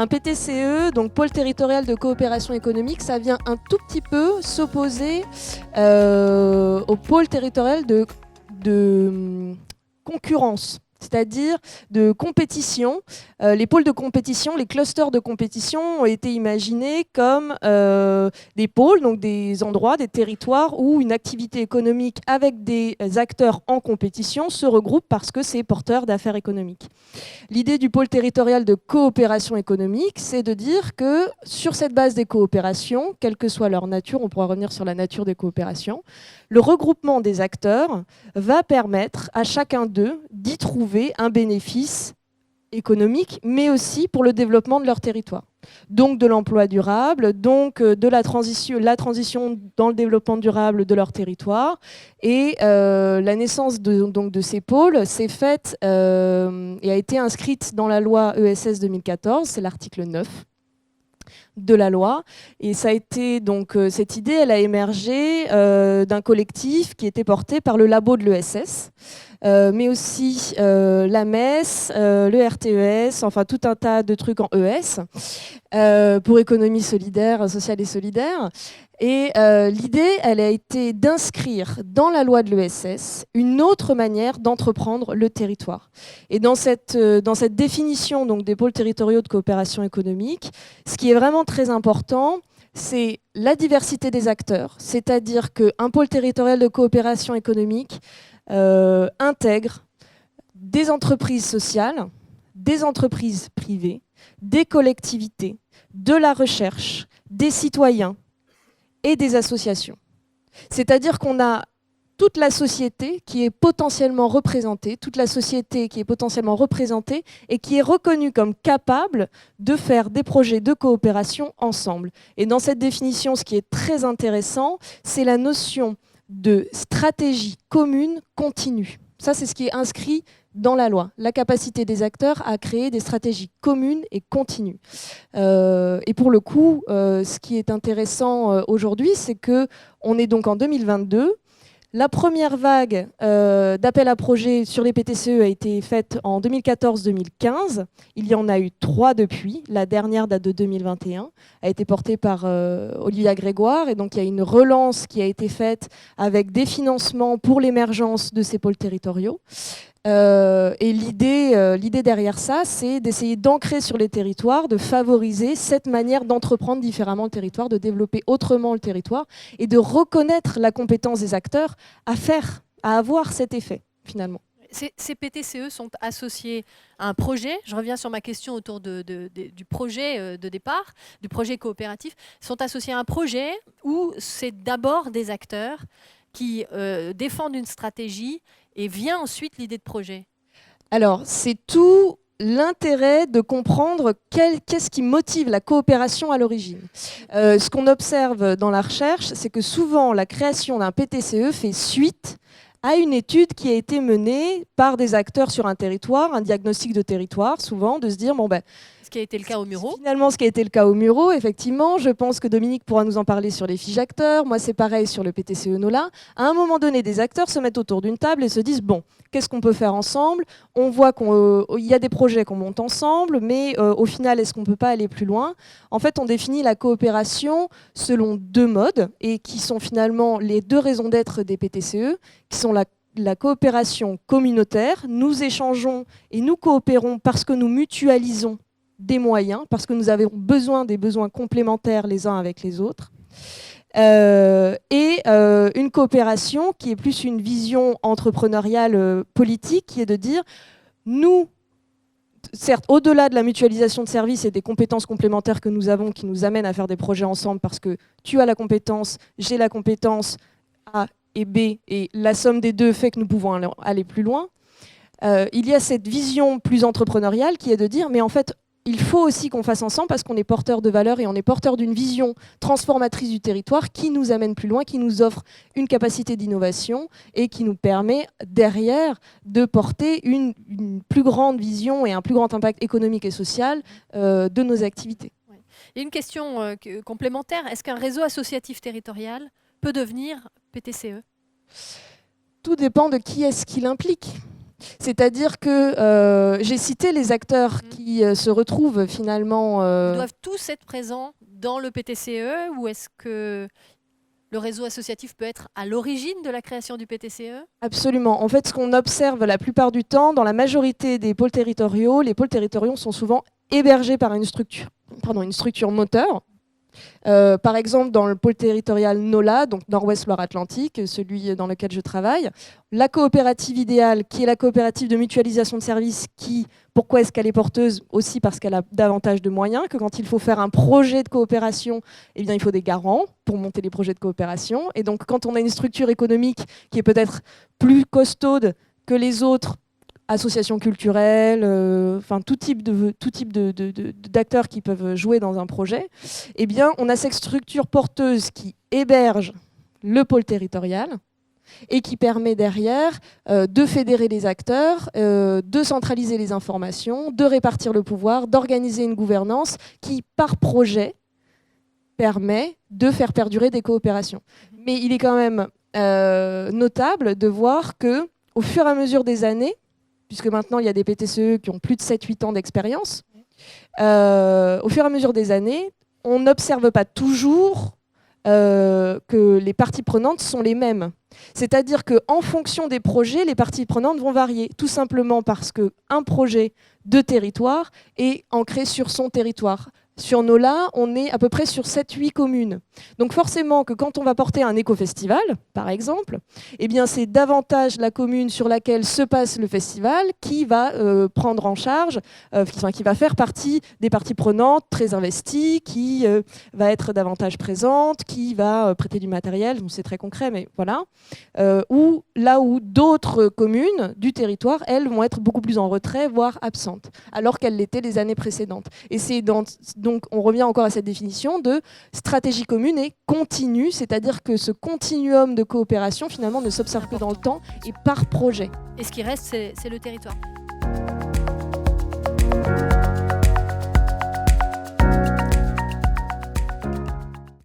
un PTCE, donc pôle territorial de coopération économique, ça vient un tout petit peu s'opposer au pôle territorial de concurrence, c'est-à-dire de compétition. Les pôles de compétition, les clusters de compétition ont été imaginés comme des pôles, donc des endroits, des territoires où une activité économique avec des acteurs en compétition se regroupe parce que c'est porteur d'affaires économiques. L'idée du pôle territorial de coopération économique, c'est de dire que sur cette base des coopérations, quelle que soit leur nature, on pourra revenir sur la nature des coopérations, le regroupement des acteurs va permettre à chacun d'eux d'y trouver un bénéfice économique, mais aussi pour le développement de leur territoire. Donc de l'emploi durable, donc de la transition dans le développement durable de leur territoire. Et la naissance de ces pôles s'est faite et a été inscrite dans la loi ESS 2014, c'est l'article 9 de la loi. Et ça a été donc cette idée, elle a émergé d'un collectif qui était porté par le labo de l'ESS, mais aussi la MES, le RTES, enfin tout un tas de trucs en ES, pour économie solidaire, sociale et solidaire. Et l'idée, elle a été d'inscrire dans la loi de l'ESS une autre manière d'entreprendre le territoire. Et dans cette définition donc, des pôles territoriaux de coopération économique, ce qui est vraiment très important, c'est la diversité des acteurs. C'est-à-dire qu'un pôle territorial de coopération économique intègre des entreprises sociales, des entreprises privées, des collectivités, de la recherche, des citoyens et des associations. C'est-à-dire qu'on a toute la société qui est potentiellement représentée, et qui est reconnue comme capable de faire des projets de coopération ensemble. Et dans cette définition, ce qui est très intéressant, c'est la notion de stratégie commune continue. Ça, c'est ce qui est inscrit dans la loi, la capacité des acteurs à créer des stratégies communes et continues. Et pour le coup, ce qui est intéressant aujourd'hui, c'est qu'on est donc en 2022. La première vague d'appel à projets sur les PTCE a été faite en 2014-2015. Il y en a eu 3 depuis. La dernière date de 2021, a été portée par Olivia Grégoire. Et donc il y a une relance qui a été faite avec des financements pour l'émergence de ces pôles territoriaux. Et l'idée derrière ça, c'est d'essayer d'ancrer sur les territoires, de favoriser cette manière d'entreprendre différemment le territoire, de développer autrement le territoire et de reconnaître la compétence des acteurs à avoir cet effet finalement. Ces PTCE sont associés à un projet. Je reviens sur ma question autour du projet de départ, du projet coopératif. Sont associés à un projet où c'est d'abord des acteurs qui défendent une stratégie et vient ensuite l'idée de projet. Alors, c'est tout l'intérêt de comprendre qu'est-ce qui motive la coopération à l'origine. Ce qu'on observe dans la recherche, c'est que souvent la création d'un PTCE fait suite à une étude qui a été menée par des acteurs sur un territoire, un diagnostic de territoire, souvent, de se dire, bon ben, ce qui a été le cas au Murau. Finalement, ce qui a été le cas au Murau, effectivement, je pense que Dominique pourra nous en parler sur les fiches acteurs. Moi, c'est pareil sur le PTCE NOLA. À un moment donné, des acteurs se mettent autour d'une table et se disent, bon, qu'est-ce qu'on peut faire ensemble? On voit qu'il y a des projets qu'on monte ensemble, mais au final, est-ce qu'on ne peut pas aller plus loin? En fait, on définit la coopération selon 2 modes, et qui sont finalement les 2 raisons d'être des PTCE, qui sont la coopération communautaire. Nous échangeons et nous coopérons parce que nous mutualisons des moyens, parce que nous avons besoin des besoins complémentaires les uns avec les autres. Et une coopération qui est plus une vision entrepreneuriale politique, qui est de dire, nous, certes, au-delà de la mutualisation de services et des compétences complémentaires que nous avons, qui nous amènent à faire des projets ensemble, parce que tu as la compétence, j'ai la compétence A et B, et la somme des 2 fait que nous pouvons aller plus loin. Il y a cette vision plus entrepreneuriale qui est de dire, mais en fait, il faut aussi qu'on fasse ensemble parce qu'on est porteur de valeurs et on est porteur d'une vision transformatrice du territoire qui nous amène plus loin, qui nous offre une capacité d'innovation et qui nous permet derrière de porter une plus grande vision et un plus grand impact économique et social de nos activités. Il y a une question complémentaire. Est-ce qu'un réseau associatif territorial peut devenir PTCE? Tout dépend de qui est-ce qui l'implique. C'est-à-dire que j'ai cité les acteurs qui se retrouvent finalement... Ils doivent tous être présents dans le PTCE ou est-ce que le réseau associatif peut être à l'origine de la création du PTCE? Absolument. En fait, ce qu'on observe la plupart du temps, dans la majorité des pôles territoriaux, les pôles territoriaux sont souvent hébergés par une structure moteur. Par exemple, dans le pôle territorial NOLA, donc Nord-Ouest Loire-Atlantique, celui dans lequel je travaille, la coopérative idéale, qui est la coopérative de mutualisation de services, pourquoi est-ce qu'elle est porteuse? Aussi parce qu'elle a davantage de moyens, que quand il faut faire un projet de coopération, eh bien, il faut des garants pour monter les projets de coopération. Et donc, quand on a une structure économique qui est peut-être plus costaude que les autres, associations culturelles, enfin tout type d'acteurs qui peuvent jouer dans un projet, eh bien, on a cette structure porteuse qui héberge le pôle territorial et qui permet derrière de fédérer les acteurs, de centraliser les informations, de répartir le pouvoir, d'organiser une gouvernance qui, par projet, permet de faire perdurer des coopérations. Mais il est quand même notable de voir que, au fur et à mesure des années, puisque maintenant il y a des PTCE qui ont plus de 7-8 ans d'expérience, au fur et à mesure des années, on n'observe pas toujours que les parties prenantes sont les mêmes. C'est-à-dire qu'en fonction des projets, les parties prenantes vont varier, tout simplement parce qu'un projet de territoire est ancré sur son territoire. Sur NOLA, on est à peu près sur 7-8 communes. Donc forcément que quand on va porter un éco-festival, par exemple, eh bien c'est davantage la commune sur laquelle se passe le festival qui va prendre en charge, qui va faire partie des parties prenantes très investies, qui va être davantage présente, qui va prêter du matériel, c'est très concret, mais voilà. Là où d'autres communes du territoire, elles, vont être beaucoup plus en retrait, voire absentes, alors qu'elles l'étaient les années précédentes. Et c'est donc on revient encore à cette définition de stratégie commune et continue, c'est-à-dire que ce continuum de coopération finalement ne s'observe que dans le temps et par projet. Et ce qui reste, c'est le territoire.